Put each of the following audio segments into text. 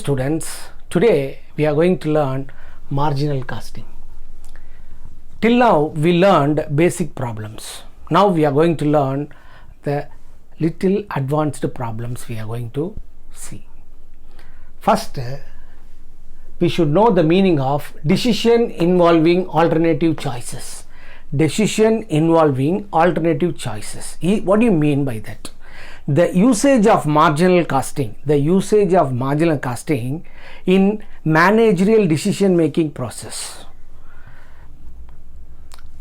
Students, today we are going to learn marginal costing. Till now we learned basic problems. Now we are going to learn the little advanced problems we are going to see. First, we should know the meaning of decision involving alternative choices. Decision involving alternative choices. What do you mean by that? The usage of marginal costing, in managerial decision making process.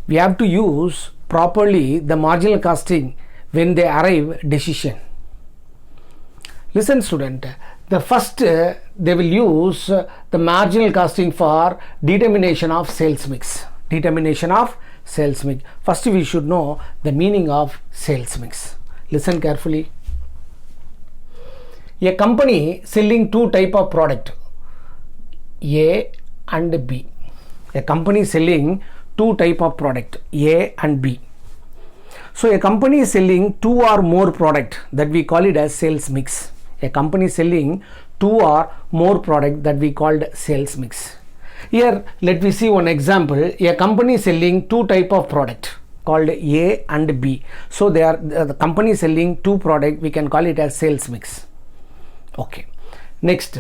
We have to use properly the marginal costing when they arrive decision. Listen student, the first they will use the marginal costing for determination of sales mix. First we should know the meaning of sales mix. Listen carefully. A company selling two type of product, A and B. A company selling two type of product, A and B. So a company is selling two or more product, that we call it as sales mix. A company selling two or more product, that we called sales mix. Here let me see one example. A company selling two type of product called A and B. So they are the company selling two product, we can call it as sales mix. Okay. Next,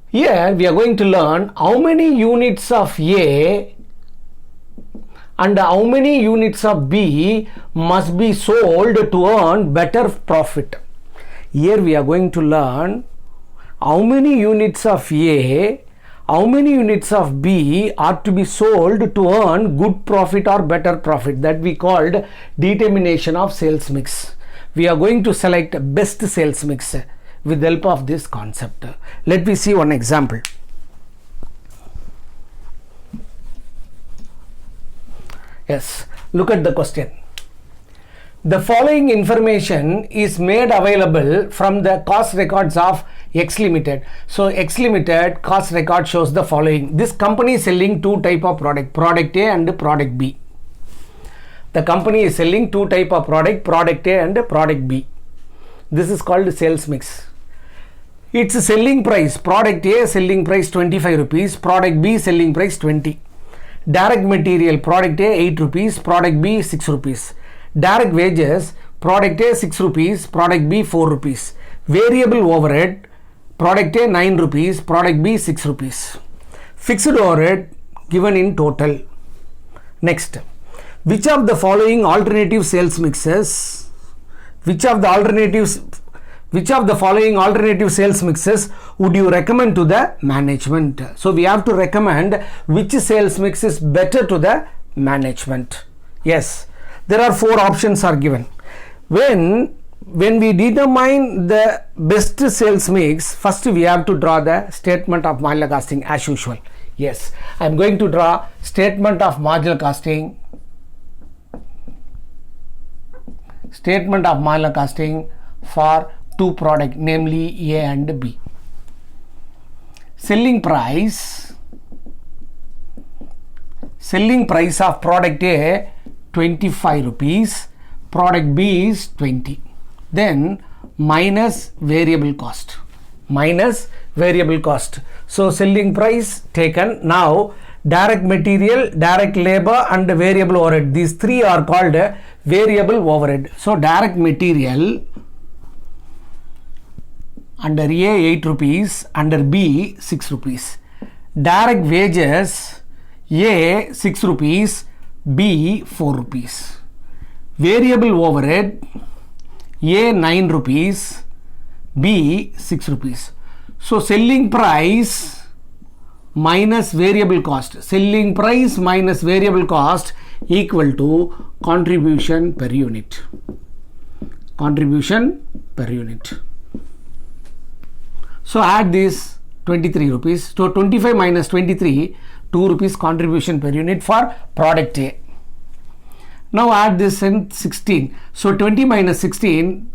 here we are going to learn how many units of A and how many units of B must be sold to earn better profit. Here we are going to learn how many units of A, how many units of B are to be sold to earn good profit or better profit, that we called determination of sales mix. We are going to select best sales mix with the help of this concept. Let me see one example. Yes, look at the question. The following information is made available from the cost records of X Limited. So X Limited cost record shows the following. This company is selling two type of product, product A and product B. The company is selling two type of product A and product B. This is called sales mix. Its selling price, product A selling price 25 rupees, product B selling price 20. Direct material, product A 8 rupees, product B 6 rupees. Direct wages, product A 6 rupees, product B 4 rupees. Variable overhead, product A 9 rupees, product B 6 rupees. Fixed overhead given in total. Next, which of the following alternative sales mixes, which of the following alternative sales mixes would you recommend to the management? So we have to recommend which sales mix is better to the management. Yes, there are four options are given. When we determine the best sales mix, first we have to draw the statement of marginal costing as usual. Yes, I am going to draw statement of marginal costing. Statement of marginal costing for two product, namely A and B. Selling price of product A 25 rupees, product B is 20. Then minus variable cost. So selling price taken. Now direct material, direct labor and variable overhead. These three are called variable overhead. So direct material under A 8 rupees, under B 6 rupees. Direct wages A 6 rupees, B 4 rupees. Variable overhead A 9 rupees, B 6 rupees. So selling price minus variable cost. Selling price minus variable cost equal to contribution per unit. So add this 23 rupees. So 25 minus 23, 2 rupees contribution per unit for product A. Now add this in 16. So 20 minus 16,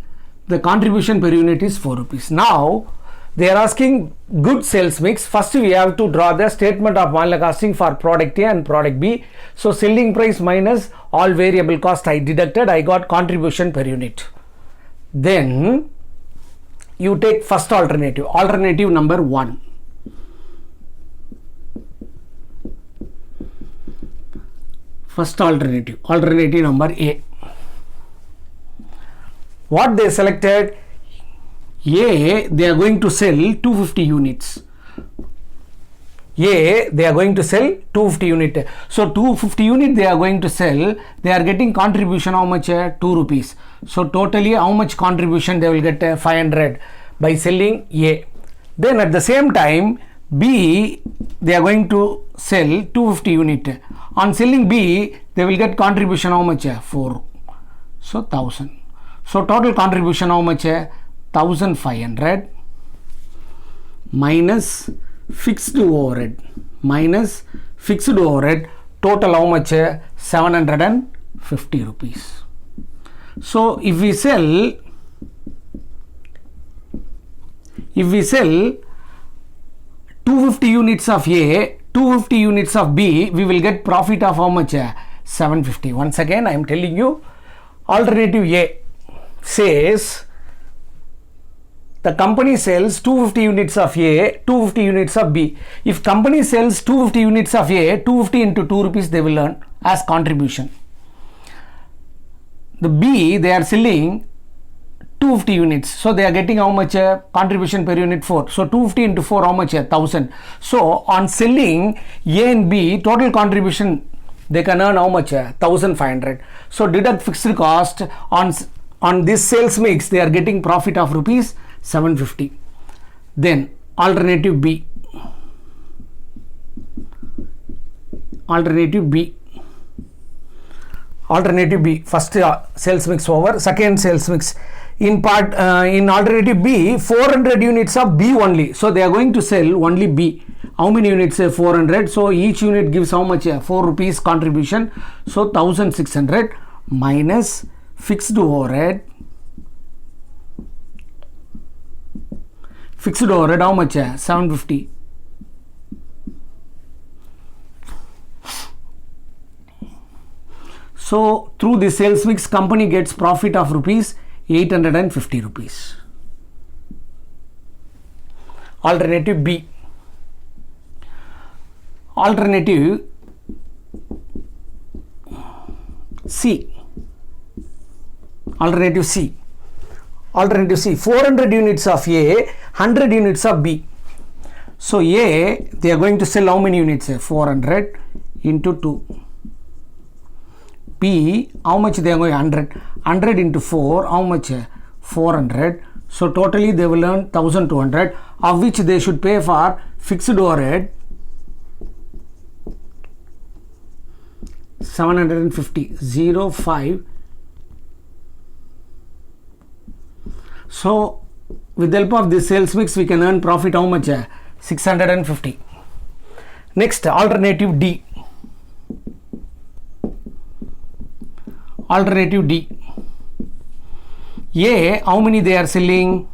the contribution per unit is 4 rupees. Now they are asking good sales mix. First we have to draw the statement of marginal costing for product A and product B. So selling price minus all variable cost I deducted, I got contribution per unit. Then you take first alternative, alternative number 1. First alternative, alternative number A. What they selected? A, they are going to sell 250 units. A, they are going to sell 250 unit. So 250 unit they are going to sell. They are getting contribution how much? 2 rupees. So totally how much contribution they will get? 500 by selling A. Then at the same time B, they are going to sell 250 unit. On selling B, they will get contribution how much? 4. So 1000. So total contribution how much? 1500 minus fixed overhead, total how much? 750 rupees. So if we sell 250 units of A, 250 units of B, we will get profit of how much? 750. Once again I am telling you, alternative A says the company sells 250 units of A, 250 units of B. If company sells 250 units of A, 250 into 2 rupees they will earn as contribution. The B, they are selling 250 units. So they are getting how much? Contribution per unit? 4. So 250 into 4 how much? 1000. So on selling A and B, total contribution they can earn how much? 1500. So deduct fixed cost. On this sales mix they are getting profit of rupees 750. Then alternative B. Alternative B. First sales mix over. Second sales mix. In alternative B, 400 units of B only. So they are going to sell only B. How many units? 400. So each unit gives how much? 4 rupees contribution. So 1600 minus fixed overhead. Fixed overhead how much? 750. So through the sales mix, company gets profit of rupees 850 rupees. Alternative B. Alternative C. Alternative C. 400 units of A, 100 units of B. So A, they are going to sell how many units? 400 into 2. B, how much they are going? 100. 100 into 4, how much? 400. So totally they will earn 1200, of which they should pay for fixed overhead 750. 05. So with the help of this sales mix we can earn profit how much? 650. Next, alternative D. Alternative D. A, how many they are selling?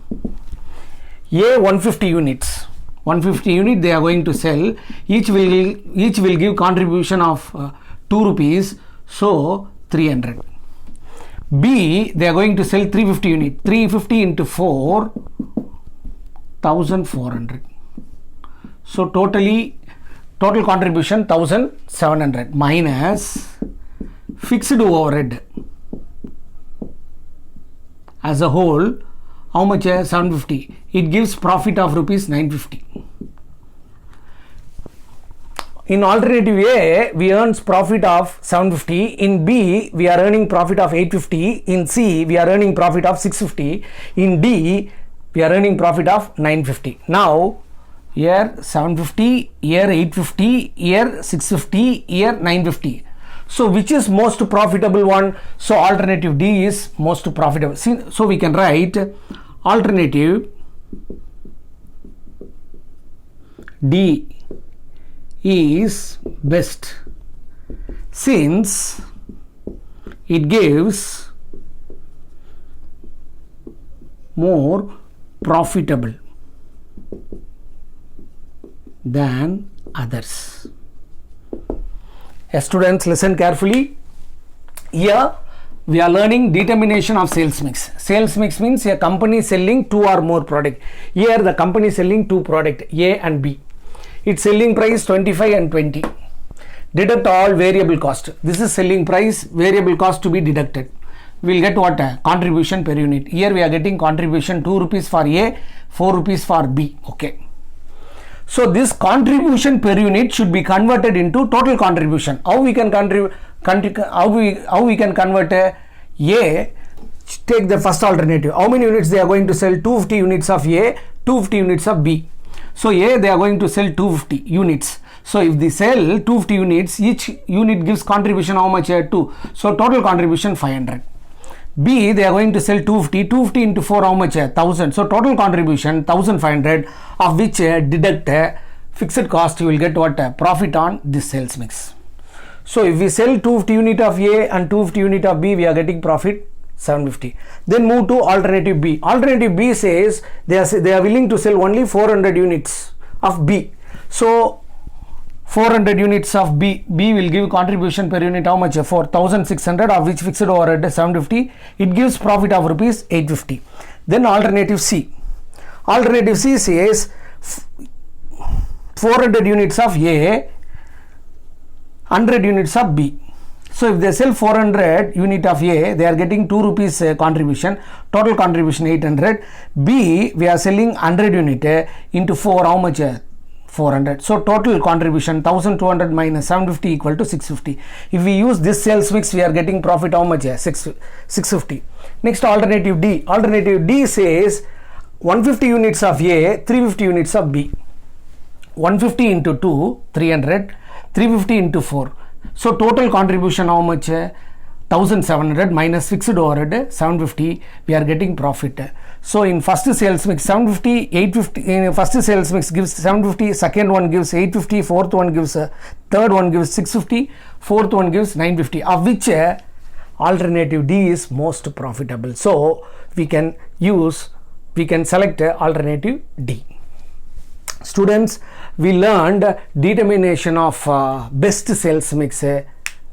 A, 150 units. 150 unit they are going to sell. Each will give contribution of 2 rupees. So 300. B, they are going to sell 350 unit. 350 into 4, 1400. So total contribution 1700 minus fixed overhead as a whole how much? 750. It gives profit of rupees 950. In alternative A, we earn profit of 750. In B, we are earning profit of 850. In C, we are earning profit of 650. In D, we are earning profit of 950. Now, here 750, here 850, here 650, here 950. So, which is most profitable one? So, alternative D is most profitable. So, we can write alternative D is best since it gives more profitable than others. Students, listen carefully. Here we are learning determination of sales mix. Sales mix means a company selling two or more product. Here the company selling two product A and B. Its selling price 25 and 20. Deduct all variable cost. This is selling price, variable cost to be deducted. We will get what? Contribution per unit. Here we are getting contribution 2 rupees for A, 4 rupees for B. Okay. So this contribution per unit should be converted into total contribution. How we can how we can convert A? Take the first alternative. How many units they are going to sell? 250 units of A, 250 units of B. So A they are going to sell 250 units. So if they sell 250 units, each unit gives contribution how much? 2. So total contribution 500. B they are going to sell 250 into 4 how much? 1000. So total contribution 1500, of which deduct fixed cost. You will get what? Profit on this sales mix. So if we sell 250 unit of A and 250 unit of B, we are getting profit 750. Then move to alternative B. Alternative B says they are willing to sell only 400 units of B. So 400 units of B will give contribution per unit how much? 4600, of which fixed overhead 750. It gives profit of rupees 850. Then alternative C. Alternative C says 400 units of A, 100 units of B. So if they sell 400 unit of A, they are getting 2 rupees contribution. Total contribution 800. B we are selling 100 unit into 4 how much? 400. So total contribution 1200 minus 750 equal to 650. If we use this sales mix, we are getting profit how much? 650. Next alternative D. Alternative D says 150 units of A, 350 units of B. 150 into 2, 300. 350 into 4. So total contribution how much? 1700 minus fixed overhead 750. We are getting profit. So in first sales mix 750, 850. In first sales mix gives 750. Second one gives 850. Fourth one gives third one gives 650. Fourth one gives 950. Of which alternative D is most profitable. So we can select alternative D. Students, we learned determination of best sales mix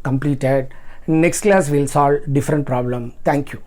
completed. Next class we will solve different problem. Thank you.